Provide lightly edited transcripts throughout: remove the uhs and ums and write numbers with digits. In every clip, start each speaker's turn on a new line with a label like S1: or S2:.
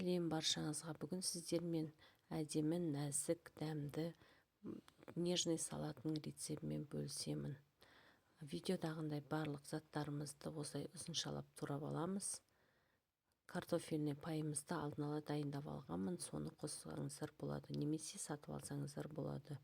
S1: Сәлем баршаңызға. Бүгін сіздермен әдемі, нәзік, дәмді нежный салатының рецебімен бөлісемін. Видеодағындай барлық заттарымызды осылай ұзыншалап турап аламыз. Картофельный пайымызды алдын ала дайындап алғанмын, соны қоссаңыздар болады, немесе сатып алсаңыздар болады.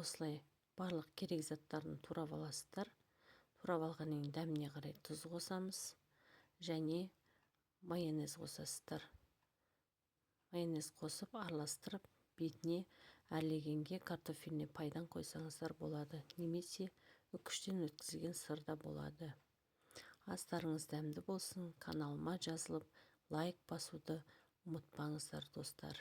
S1: Осылай барлық керек заттарын турап аласыздар. Турап алғаннан кейін дәміне қарай тұз қосамыз және мойенез қосасыздар. Мойенез қосып араластырып бетіне әрлегенге картофельный пайдан қойсаңыздар болады, немесе үкіштен өткізген сырда болады. Астарыңыз дәмді болсын. Каналыма жазылып лайк басуды ұмытпаңыздар достар.